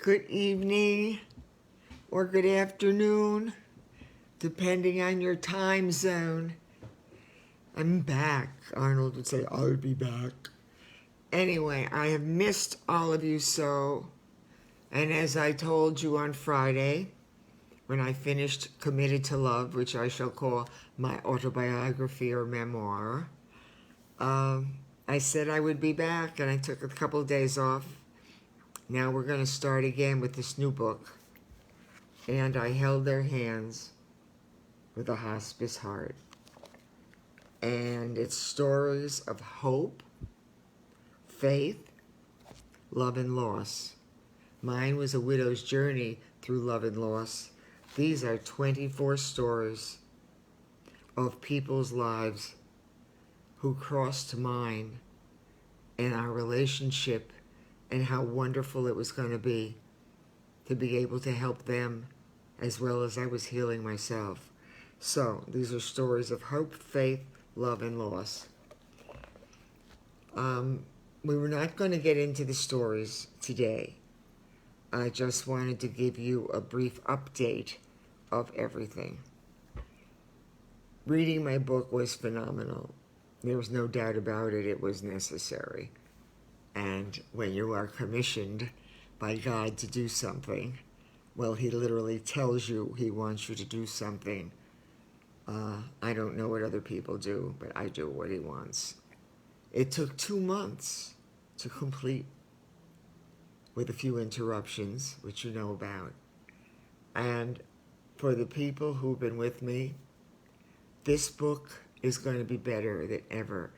Good evening or good afternoon, depending on your time zone. I'm back. Arnold would say, I'll be back. Anyway, I have missed all of you so, and as I told you on Friday, when I finished Committed to Love, which I shall call my autobiography or memoir, I said I would be back, and I took a couple of days off. Now we're going to start again with this new book. And I held their hands with a Hospice Heart. And it's stories of hope, faith, love, and loss. Mine was a widow's journey through love and loss. These are 24 stories of people's lives who crossed mine and our relationship and how wonderful it was going to be able to help them as well as I was healing myself. So these are stories of hope, faith, love, and loss. We were not going to get into the stories today. I just wanted to give you a brief update of everything. Reading my book was phenomenal. There was no doubt about it. It was necessary. And when you are commissioned by God to do something, well, he literally tells you he wants you to do something. I don't know what other people do, but I do what he wants. It took 2 months to complete with a few interruptions, which you know about. And for the people who've been with me, this book is going to be better than ever.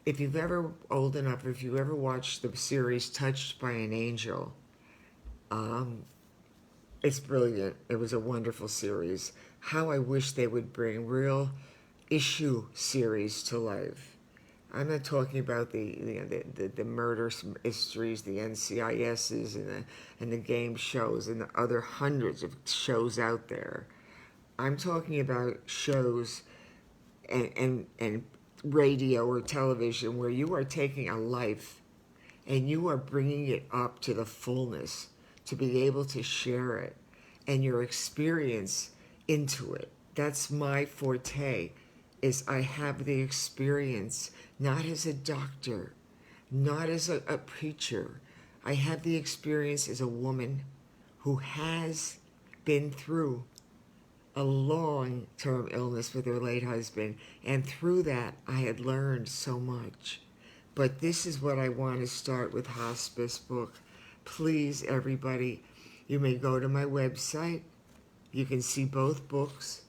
If you've ever, old enough, if you ever watched the series Touched by an Angel, it's brilliant. It was a wonderful series. How I wish they would bring real issue series to life. I'm not talking about the murder mysteries, the NCISs, and the game shows, and the other hundreds of shows out there. I'm talking about shows and radio or television where you are taking a life and you are bringing it up to the fullness to be able to share it and your experience into it. That's my forte, is I have the experience, not as a doctor, not as a preacher. I have the experience as a woman who has been through a long-term illness with her late husband, and through that I had learned so much. But this is what I want to start with Hospice book. Please, everybody, you may go to my website. You can see both books,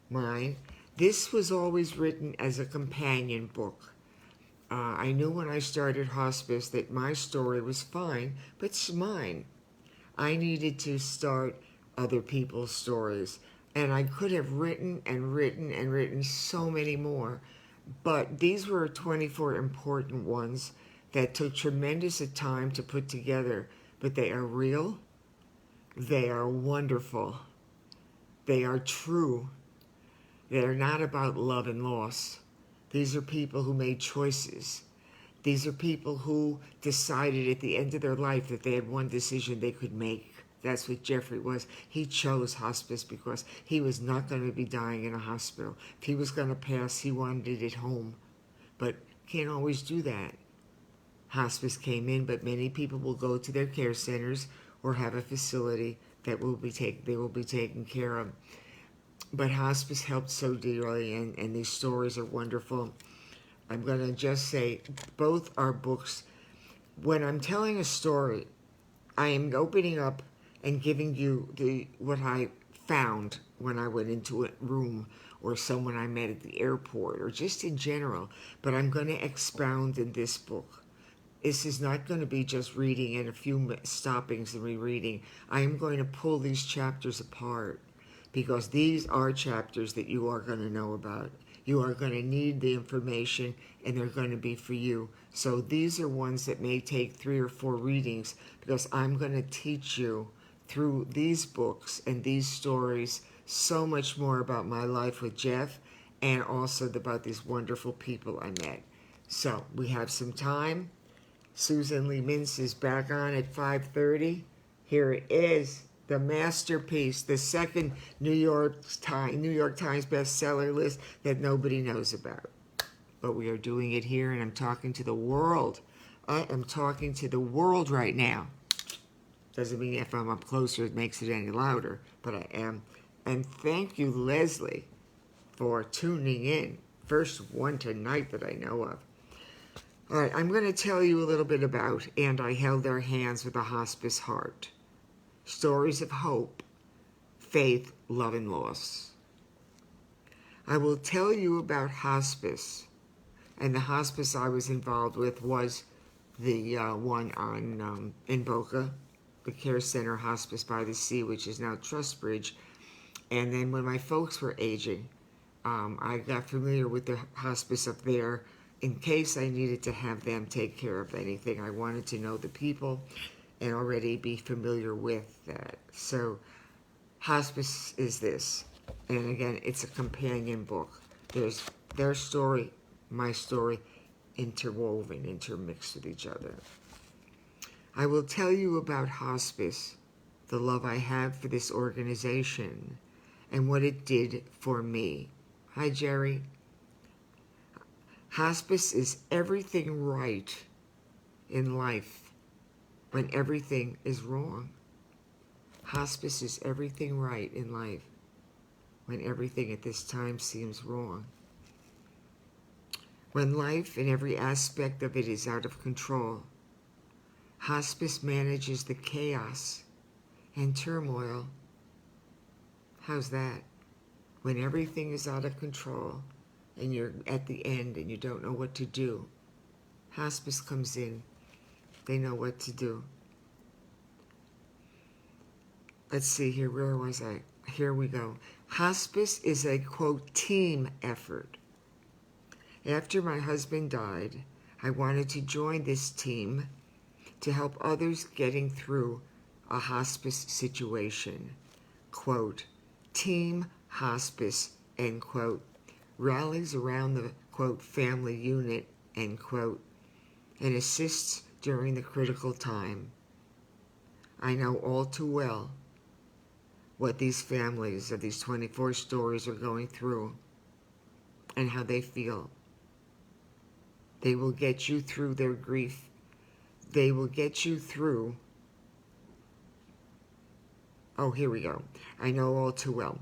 mine. This was always written as a companion book. I knew when I started hospice that my story was fine, but it's mine. I needed to start other people's stories. And I could have written and written and written so many more. But these were 24 important ones that took tremendous time to put together. But they are real. They are wonderful. They are true. They are not about love and loss. These are people who made choices. These are people who decided at the end of their life that they had one decision they could make. That's what Jeffrey was. He chose hospice because he was not going to be dying in a hospital. If he was going to pass, he wanted it at home. But can't always do that. Hospice came in, but many people will go to their care centers or have a facility that they will be taken care of. But hospice helped so dearly, and these stories are wonderful. I'm going to just say both are books. When I'm telling a story, I am opening up and giving you what I found when I went into a room or someone I met at the airport or just in general. But I'm going to expound in this book. This is not going to be just reading and a few stoppings and rereading. I am going to pull these chapters apart because these are chapters that you are going to know about. You are going to need the information, and they're going to be for you. So these are ones that may take 3 or 4 readings because I'm going to teach you through these books and these stories so much more about my life with Jeff and also about these wonderful people I met. So we have some time. Susan Lee Mintz is back on at 5:30. Here it is, the masterpiece, the second New York Times bestseller list that nobody knows about. But we are doing it here, and I'm talking to the world. I am talking to the world right now. Doesn't mean if I'm up closer it makes it any louder, but I am. And thank you, Leslie, for tuning in. First one tonight that I know of. All right, I'm going to tell you a little bit about And I Held Their Hands with a Hospice Heart. Stories of hope, faith, love, and loss. I will tell you about hospice. And the hospice I was involved with was the one on in Boca, the Care Center Hospice by the Sea, which is now Trustbridge. And then when my folks were aging, I got familiar with the hospice up there in case I needed to have them take care of anything. I wanted to know the people and already be familiar with that. So hospice is this. And again, it's a companion book. There's their story, my story, interwoven, intermixed with each other. I will tell you about hospice, the love I have for this organization, and what it did for me. Hi, Jerry. Hospice is everything right in life when everything is wrong. Hospice is everything right in life when everything at this time seems wrong. When life in every aspect of it is out of control, hospice manages the chaos and turmoil. How's that? When everything is out of control and you're at the end and you don't know what to do, hospice comes in. They know what to do. Let's see here, where was I? Here we go. Hospice is a, quote, team effort. After my husband died, I wanted to join this team to help others getting through a hospice situation. Quote, Team Hospice, end quote, rallies around the, quote, family unit, end quote, and assists during the critical time. I know all too well what these families of these 24 stories are going through and how they feel. They will get you through their grief. They will get you through. Oh, here we go. I know all too well.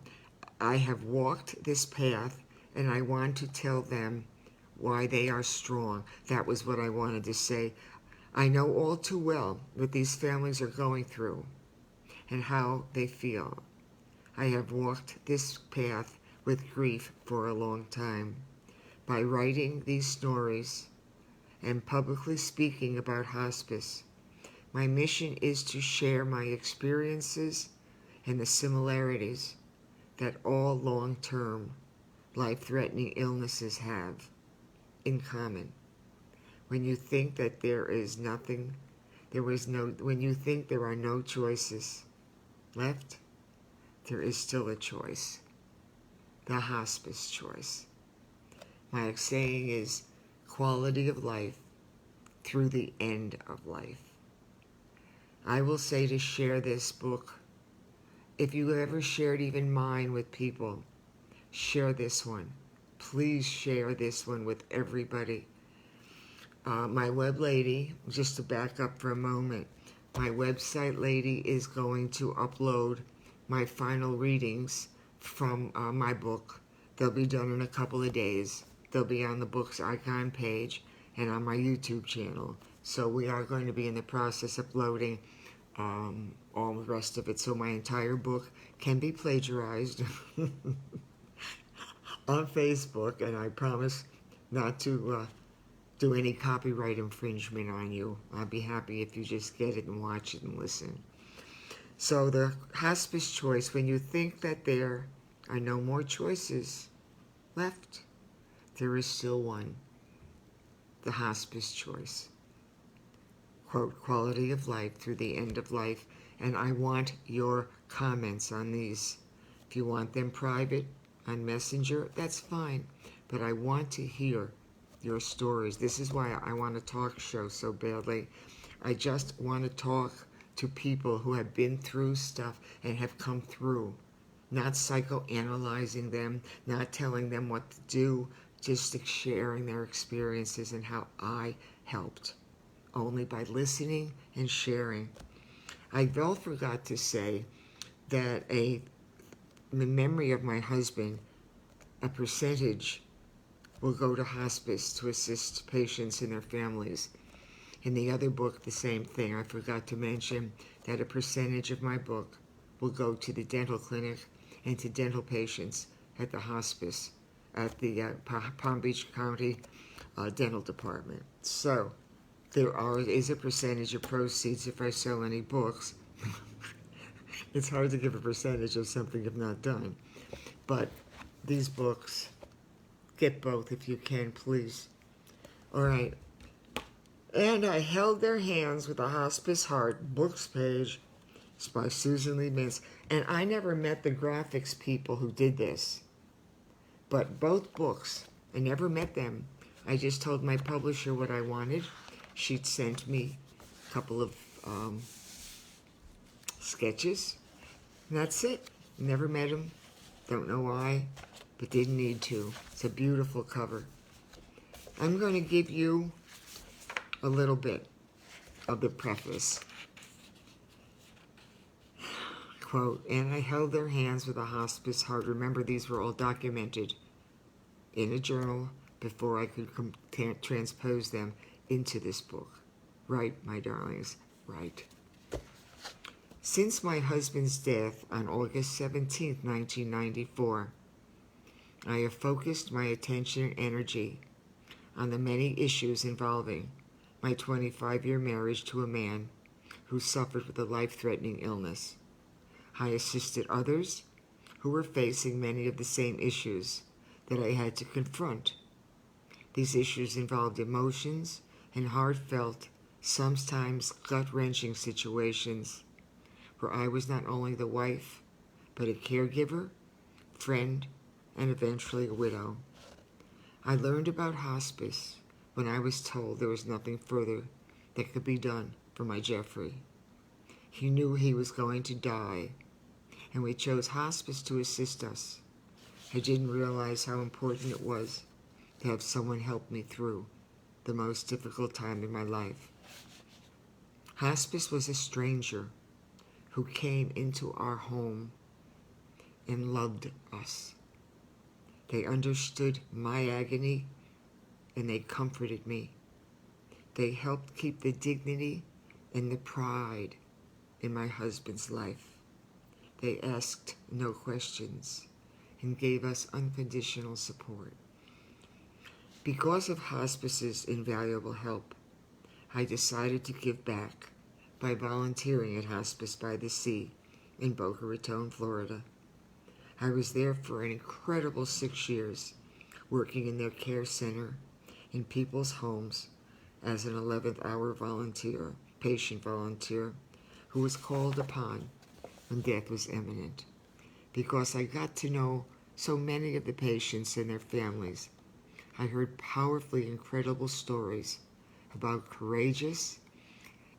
I have walked this path, and I want to tell them why they are strong. That was what I wanted to say. I know all too well what these families are going through and how they feel. I have walked this path with grief for a long time. By writing these stories and publicly speaking about hospice, my mission is to share my experiences and the similarities that all long-term, life-threatening illnesses have in common. When you think that when you think there are no choices left, there is still a choice. The hospice choice. My saying is quality of life through the end of life. I will say to share this book. If you ever shared even mine with people, share this one. Please share this one with everybody. My web lady, just to back up for a moment, my website lady is going to upload my final readings from my book. They'll be done in a couple of days. They'll be on the book's icon page and on my YouTube channel. So we are going to be in the process of uploading all the rest of it. So my entire book can be plagiarized on Facebook, and I promise not to do any copyright infringement on you. I'd be happy if you just get it and watch it and listen. So the hospice choice, when you think that there are no more choices left, there is still one, the hospice choice. Quote, quality of life through the end of life. And I want your comments on these. If you want them private on Messenger, that's fine. But I want to hear your stories. This is why I want a talk show so badly. I just want to talk to people who have been through stuff and have come through. Not psychoanalyzing them, not telling them what to do, just sharing their experiences and how I helped. Only by listening and sharing. I well forgot to say that in memory of my husband, a percentage will go to hospice to assist patients and their families. In the other book, the same thing. I forgot to mention that a percentage of my book will go to the dental clinic and to dental patients at the hospice at the Palm Beach County Dental Department. So there is a percentage of proceeds if I sell any books. It's hard to give a percentage of something if not done. But these books, get both if you can, please. All right. And I held their hands with a Hospice Heart books page. It's by Susan Lee Mintz. And I never met the graphics people who did this. But both books, I never met them. I just told my publisher what I wanted. She'd sent me a couple of sketches. And that's it. Never met them. Don't know why, but didn't need to. It's a beautiful cover. I'm going to give you a little bit of the preface. Quote, and I held their hands with a Hospice Heart. Remember, these were all documented in a journal before I could transpose them into this book. Right, my darlings, right. Since my husband's death on August 17, 1994, I have focused my attention and energy on the many issues involving my 25-year marriage to a man who suffered with a life-threatening illness. I assisted others who were facing many of the same issues that I had to confront. These issues involved emotions and heartfelt, sometimes gut-wrenching situations where I was not only the wife, but a caregiver, friend, and eventually a widow. I learned about hospice when I was told there was nothing further that could be done for my Jeffrey. He knew he was going to die, and we chose hospice to assist us. I didn't realize how important it was to have someone help me through the most difficult time in my life. Hospice was a stranger who came into our home and loved us. They understood my agony and they comforted me. They helped keep the dignity and the pride in my husband's life. They asked no questions and gave us unconditional support. Because of hospice's invaluable help, I decided to give back by volunteering at Hospice by the Sea in Boca Raton, Florida. I was there for an incredible 6 years, working in their care center, in people's homes, as an 11th hour volunteer, patient volunteer, who was called upon when death was imminent. Because I got to know so many of the patients and their families, I heard powerfully incredible stories about courageous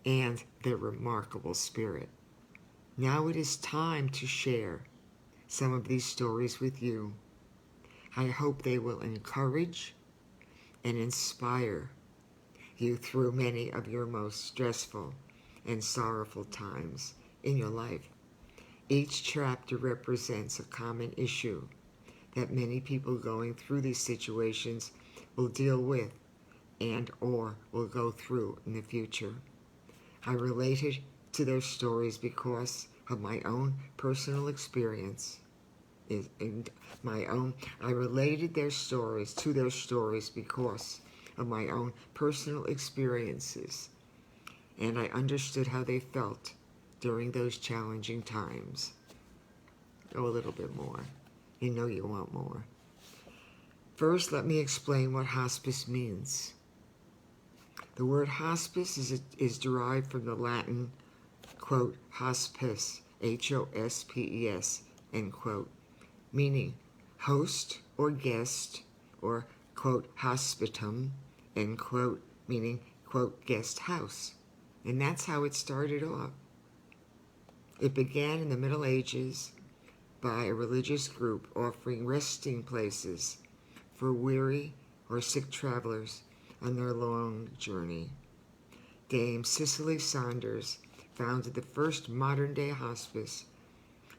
and their remarkable spirit. Now it is time to share some of these stories with you. I hope they will encourage and inspire you through many of your most stressful and sorrowful times in your life. Each chapter represents a common issue that many people going through these situations will deal with and or will go through in the future. I related to their stories because of my own personal experience. I related their stories to their stories because of my own personal experiences, and I understood how they felt during those challenging times. Oh, a little bit more. You know you want more. First, let me explain what hospice means. The word hospice is derived from the Latin, quote, hospes, Hospes, end quote, meaning host or guest, or, quote, hospitum, end quote, meaning, quote, guest house. And that's how it started off. It began in the Middle Ages by a religious group offering resting places for weary or sick travelers on their long journey. Dame Cicely Saunders founded the first modern-day hospice,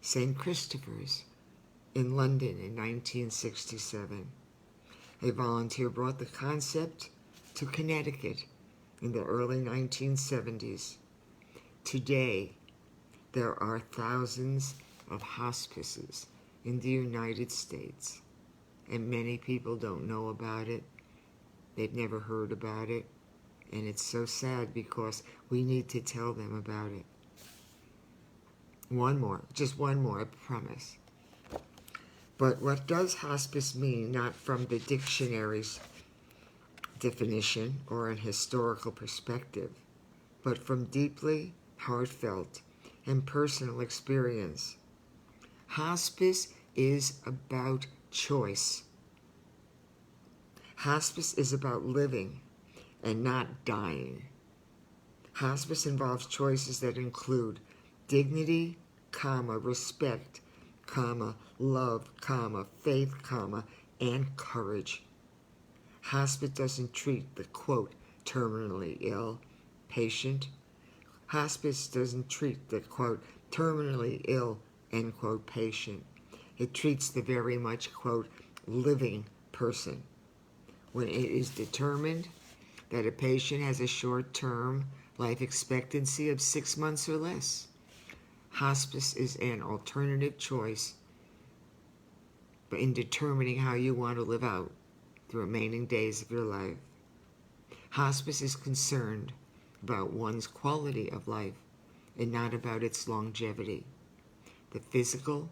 St. Christopher's, in London in 1967. A volunteer brought the concept to Connecticut in the early 1970s. Today, there are thousands of hospices in the United States, and many people don't know about it. They've never heard about it, and it's so sad because we need to tell them about it. Just one more, I promise. But what does hospice mean, not from the dictionary's definition or an historical perspective, but from deeply heartfelt and personal experience? Hospice is about choice. Hospice is about living and not dying. Hospice involves choices that include dignity, respect, love, faith, and courage. Hospice doesn't treat the, quote, terminally ill patient. Hospice doesn't treat the, quote, terminally ill, end quote, patient. It treats the very much, quote, living person. When it is determined that a patient has a short-term life expectancy of 6 months or less, hospice is an alternative choice in determining how you want to live out the remaining days of your life. Hospice is concerned about one's quality of life and not about its longevity. The physical,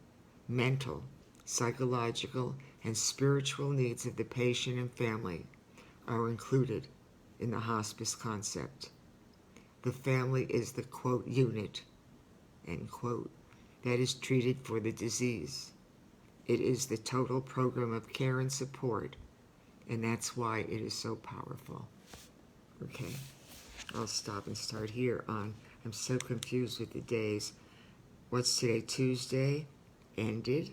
mental, psychological, and spiritual needs of the patient and family are included in the hospice concept. The family is the, quote, unit, end quote, that is treated for the disease. It is the total program of care and support, and that's why it is so powerful. Okay, I'll stop and start here on, I'm so confused with the days. What's today, Tuesday? Ended.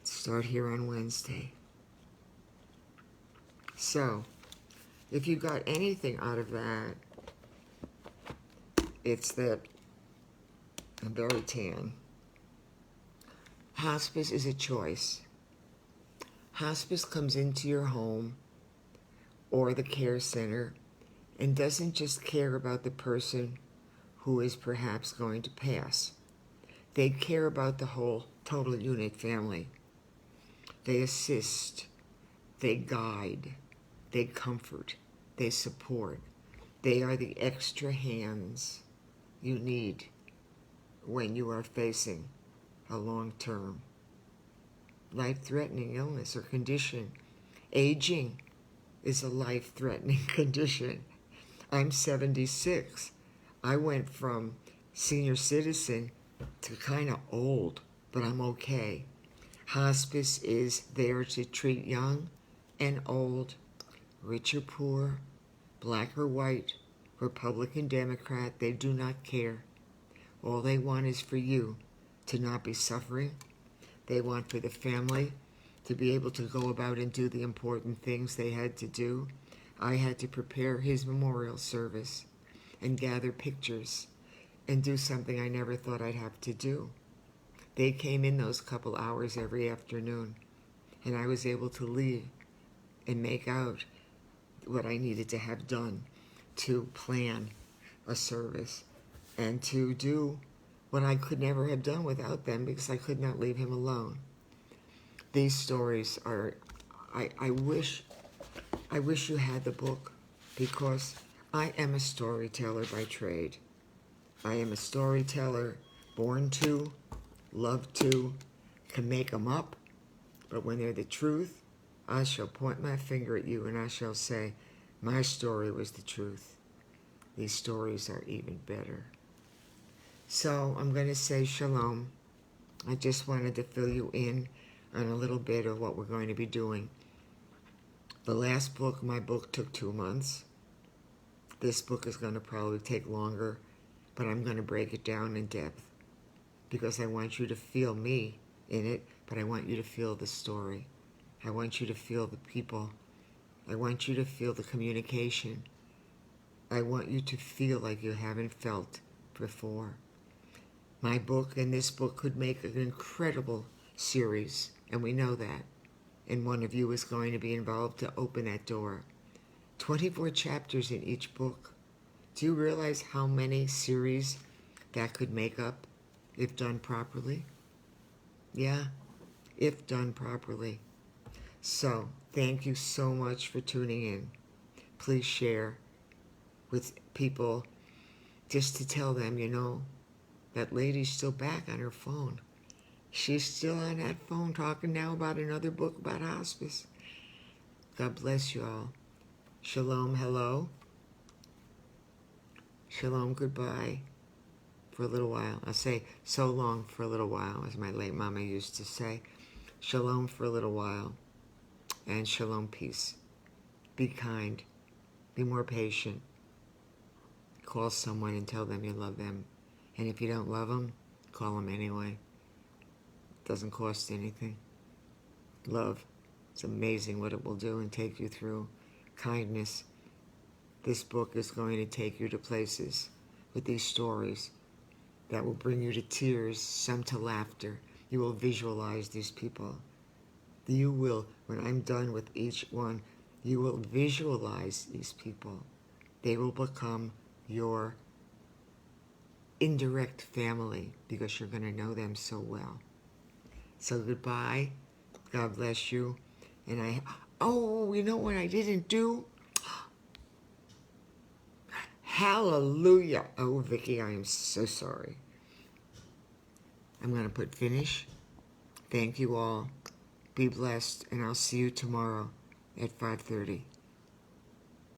Start here on Wednesday. So, if you got anything out of that, it's that I'm very tan. Hospice is a choice. Hospice comes into your home or the care center and doesn't just care about the person who is perhaps going to pass. They care about the whole total unit family. They assist, they guide, they comfort, they support. They are the extra hands you need when you are facing a long-term, life-threatening illness or condition. Aging is a life-threatening condition. I'm 76. I went from senior citizen to kind of old, but I'm okay. Hospice is there to treat young and old, rich or poor, black or white, Republican, Democrat. They do not care. All they want is for you to not be suffering. They want for the family to be able to go about and do the important things they had to do. I had to prepare his memorial service and gather pictures and do something I never thought I'd have to do. They came in those couple hours every afternoon, and I was able to leave and make out what I needed to have done to plan a service and to do what I could never have done without them because I could not leave him alone. These stories are, I wish you had the book, because I am a storyteller by trade. I am a storyteller, born to, love to, can make them up, but when they're the truth, I shall point my finger at you and I shall say, my story was the truth. These stories are even better. So I'm going to say shalom. I just wanted to fill you in on a little bit of what we're going to be doing. The last book, my book, took 2 months. This book is going to probably take longer. but I'm going to break it down in depth because I want you to feel me in it, but I want you to feel the story. I want you to feel the people. I want you to feel the communication. I want you to feel like you haven't felt before. My book and this book could make an incredible series, and we know that. And one of you is going to be involved to open that door. 24 chapters in each book. Do you realize how many series that could make up if done properly? Yeah, if done properly. So, thank you so much for tuning in. Please share with people just to tell them, that lady's still back on her phone. She's still on that phone talking now about another book about hospice. God bless you all. Shalom, hello. Shalom, goodbye for a little while. I'll say so long for a little while, as my late mama used to say. Shalom for a little while. And shalom, peace. Be kind. Be more patient. Call someone and tell them you love them. And if you don't love them, call them anyway. It doesn't cost anything. Love. It's amazing what it will do and take you through. Kindness. This book is going to take you to places with these stories that will bring you to tears, some to laughter. You will visualize these people. You will, when I'm done with each one, you will visualize these people. They will become your indirect family because you're going to know them so well. So goodbye. God bless you. And you know what I didn't do? Hallelujah. Oh, Vicky, I am so sorry. I'm going to put finish. Thank you all. Be blessed, and I'll see you tomorrow at 5:30.